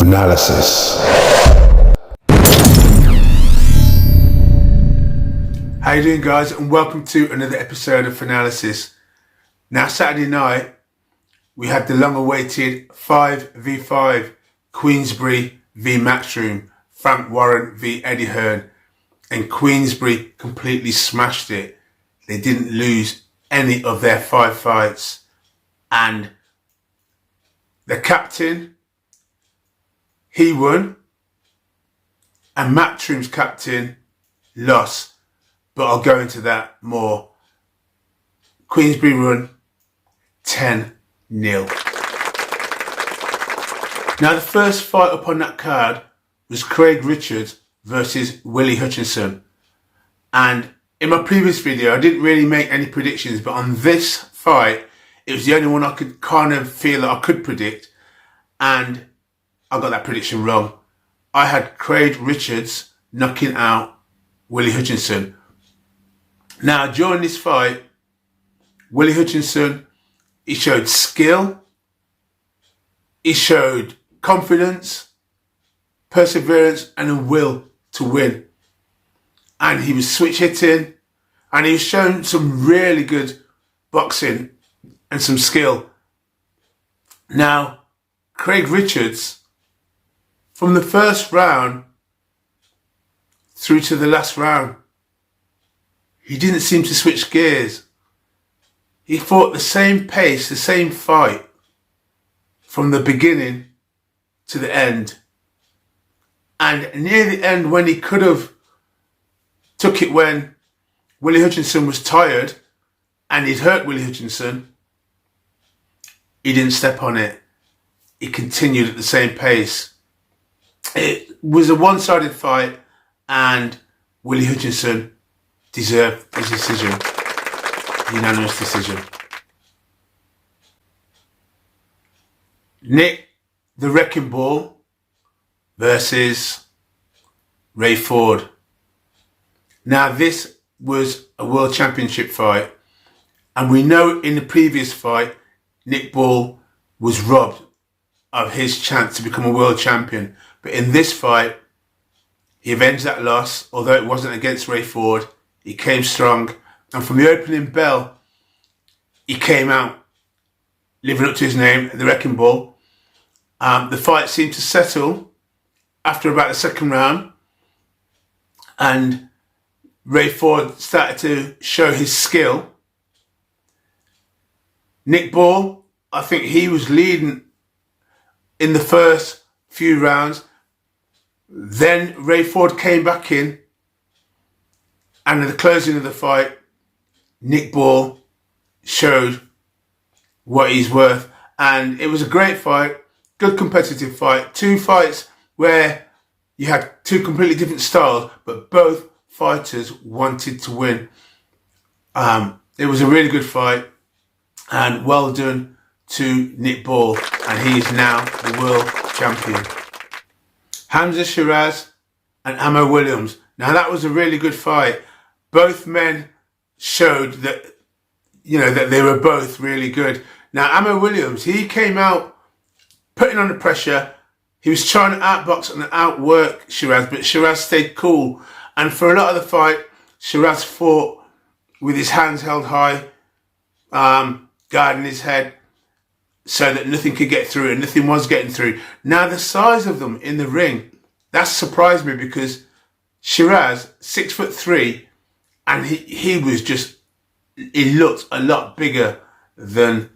Analysis. How you doing, guys, and welcome to another episode of Analysis. Now, Saturday night we had the long-awaited 5v5 Queensberry v Matchroom, Frank Warren v Eddie Hearn, and Queensberry completely smashed it. They didn't lose any of their 5 fights, and the captain, he won, and Matchroom's captain lost. But I'll go into that more. Queensberry won 10-0. Now, the first fight up on that card was Craig Richards versus Willie Hutchinson. And in my previous video, I didn't really make any predictions, but on this fight, it was the only one I could kind of feel that I could predict. And I got that prediction wrong. I had Craig Richards knocking out Willie Hutchinson. Now, during this fight, Willie Hutchinson, he showed skill, he showed confidence, perseverance, and a will to win. And he was switch hitting, and he was showing some really good boxing and some skill. Now, Craig Richards, from the first round through to the last round, he didn't seem to switch gears. He fought the same pace, the same fight from the beginning to the end. And near the end, when he could have took it when Willie Hutchinson was tired and he'd hurt Willie Hutchinson, he didn't step on it. He continued at the same pace. It was a one-sided fight, and Willie Hutchinson deserved his decision, unanimous decision. Nick the Wrecking Ball versus Ray Ford. Now, this was a world championship fight, and we know in the previous fight, Nick Ball was robbed of his chance to become a world champion. But in this fight, he avenged that loss, although it wasn't against Ray Ford. He came strong, and from the opening bell, he came out living up to his name, the Wrecking Ball. The fight seemed to settle after about the second round, and Ray Ford started to show his skill. Nick Ball, I think he was leading in the first few rounds. Then Ray Ford came back in, and at the closing of the fight, Nick Ball showed what he's worth. And it was a great fight, good competitive fight. 2 fights where you had 2 completely different styles, but both fighters wanted to win. It was a really good fight, and well done to Nick Ball, and he is now the world champion. Hamza Shiraz and Ammo Williams. Now, that was a really good fight. Both men showed that, that they were both really good. Now, Ammo Williams, he came out putting on the pressure. He was trying to outbox and outwork Shiraz, but Shiraz stayed cool. And for a lot of the fight, Shiraz fought with his hands held high, guarding his head so that nothing could get through, and nothing was getting through. Now, the size of them in the ring, that surprised me, because Shiraz, 6'3", and he looked a lot bigger than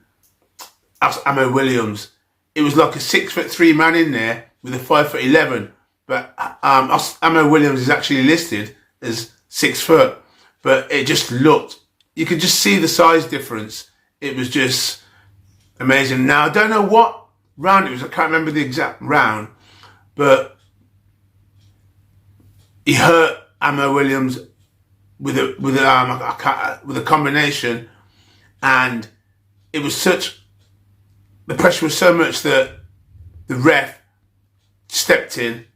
Ammo Williams. It was like a 6'3" man in there with a 5'11", but Ammo Williams is actually listed as 6 foot. But it just looked, you could just see the size difference. It was just amazing. Now, I don't know what round it was. I can't remember the exact round, but he hurt Ammo Williams with a combination, and it was the pressure was so much that the ref stepped in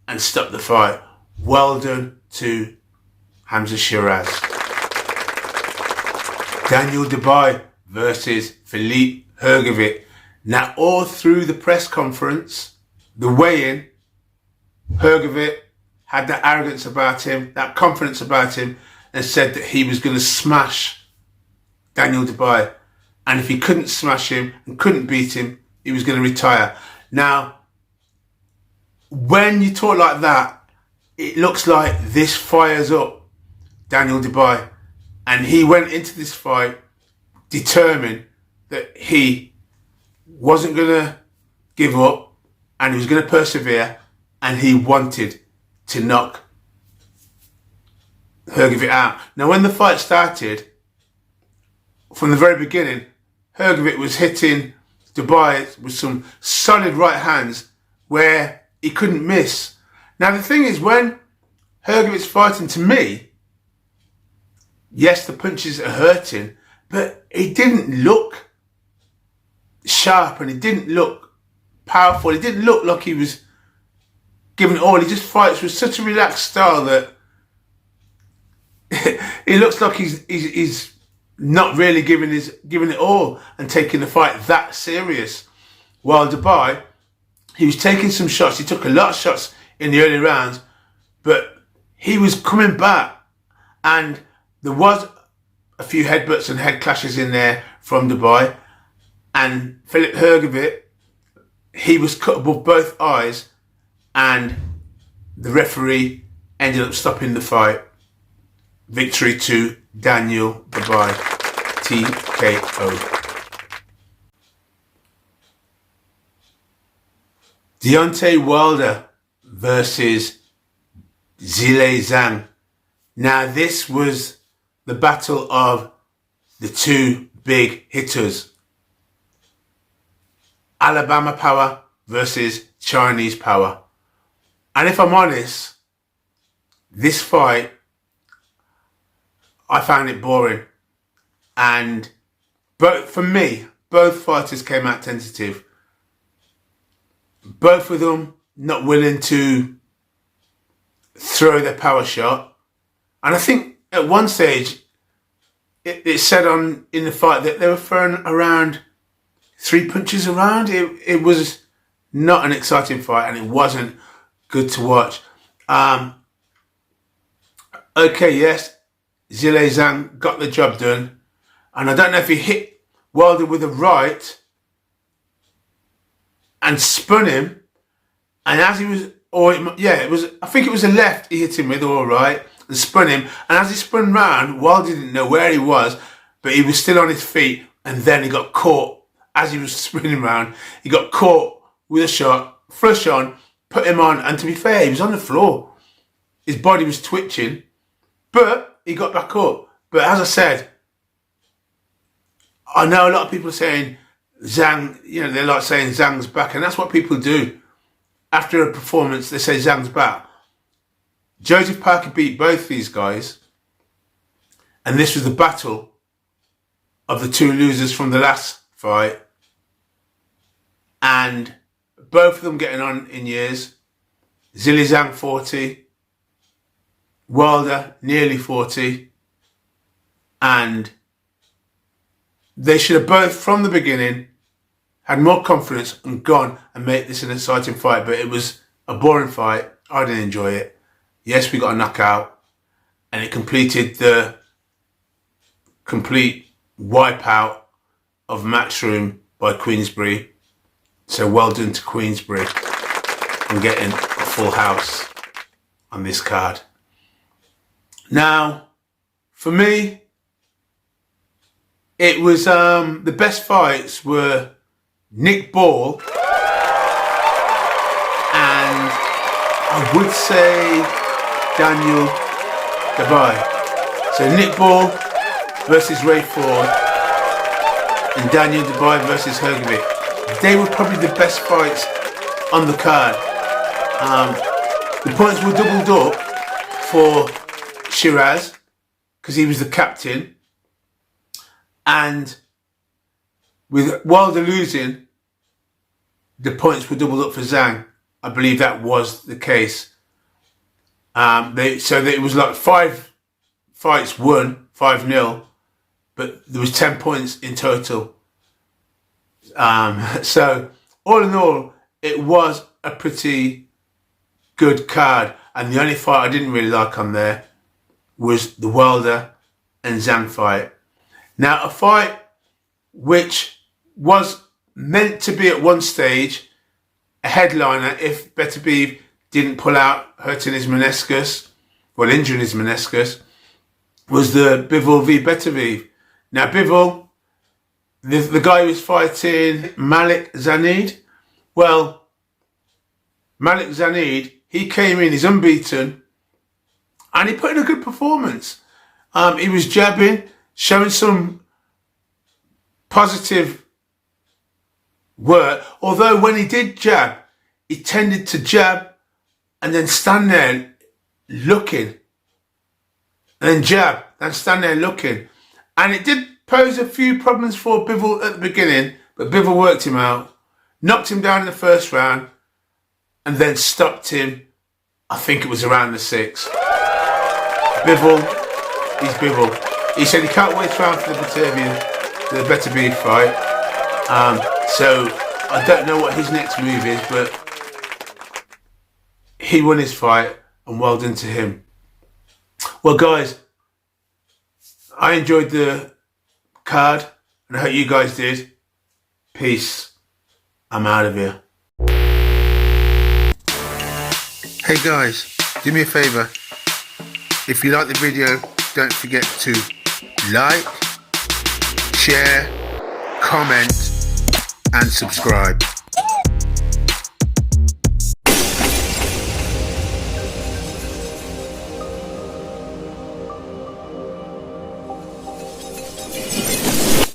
and stopped the fight. Well done to Hamza Shiraz. Daniel Dubai versus Philippe Hrgovic. Now, all through the press conference, the weigh-in, Hrgovic had that arrogance about him, that confidence about him, and said that he was going to smash Daniel Dubois. And if he couldn't smash him and couldn't beat him, he was going to retire. Now, when you talk like that, it looks like this fires up Daniel Dubois. And he went into this fight determined that he wasn't going to give up and he was going to persevere, and he wanted to knock Hrgovic out. Now, when the fight started, from the very beginning, Hrgovic was hitting Dubois with some solid right hands where he couldn't miss. Now, the thing is, when Hrgovic's fighting, to me, yes, the punches are hurting, but he didn't look sharp and he didn't look powerful. He didn't look like he was giving it all. He just fights with such a relaxed style that he looks like he's not really giving it all and taking the fight that serious. While Dubois, he was taking some shots. He took a lot of shots in the early rounds, but he was coming back, and there was a few headbutts and head clashes in there from Dubois. And Filip Hrgovic, he was cut above both eyes, and the referee ended up stopping the fight. Victory to Daniel Dubois, TKO. Deontay Wilder versus Zhilei Zhang. Now, this was the battle of the two big hitters. Alabama power versus Chinese power. And if I'm honest, this fight, I found it boring. And for me, both fighters came out tentative. Both of them not willing to throw their power shot. And I think at one stage, it said in the fight that they were throwing around 3 punches around. It was not an exciting fight, and it wasn't good to watch. Okay, yes, Zhilei Zhang got the job done. And I don't know if he hit Wilder with a right and spun him. And as he was, I think it was a left he hit him with, or a right, and spun him. And as he spun round, Wilder didn't know where he was, but he was still on his feet. And then he got caught as he was spinning round. He got caught with a shot, flush on, put him on. And to be fair, he was on the floor. His body was twitching, but he got back up. But as I said, I know a lot of people are saying Zhang, they like saying Zhang's back, and that's what people do. After a performance, they say Zhang's back. Joseph Parker beat both these guys, and this was the battle of the two losers from the last fight, and both of them getting on in years. Zhilei Zhang 40, Wilder nearly 40, and they should have both, from the beginning, had more confidence and gone and made this an exciting fight. But it was a boring fight. I didn't enjoy it. Yes, we got a knockout, and it completed the complete wipeout of Matchroom by Queensberry. So well done to Queensberry on getting a full house on this card. Now, for me, it was the best fights were Nick Ball and I would say Daniel Dubois. So Nick Ball versus Ray Ford and Daniel Dubois versus Hrgovic. They were probably the best fights on the card. The points were doubled up for Shiraz because he was the captain. And with Wilder losing, the points were doubled up for Zhang. I believe that was the case. So it was like 5 fights won, 5-0, but there was 10 points in total. So all in all, it was a pretty good card, and the only fight I didn't really like on there was the Wilder and Zhang fight. Now, a fight which was meant to be at one stage a headliner if Beterbiev didn't pull out, hurting his meniscus, well, injuring his meniscus, was the Bivol v Beterbiev. Now, Bivol, the guy who was fighting Malik Zanid, well, Malik Zanid, he came in, he's unbeaten, and he put in a good performance. He was jabbing, showing some positive work, although when he did jab, he tended to jab and then stand there looking, and then jab, then stand there looking. And it did pose a few problems for Bivol at the beginning, but Bivol worked him out, knocked him down in the first round, and then stopped him, I think it was around the 6th. Bivol, he's Bivol. He said he can't wait around for the Beterbiev fight. So I don't know what his next move is, but he won his fight, and well done to him. Well, guys, I enjoyed the card, and I hope you guys did. Peace. I'm out of here. Hey guys, do me a favour. If you like the video, don't forget to like, share, comment and subscribe.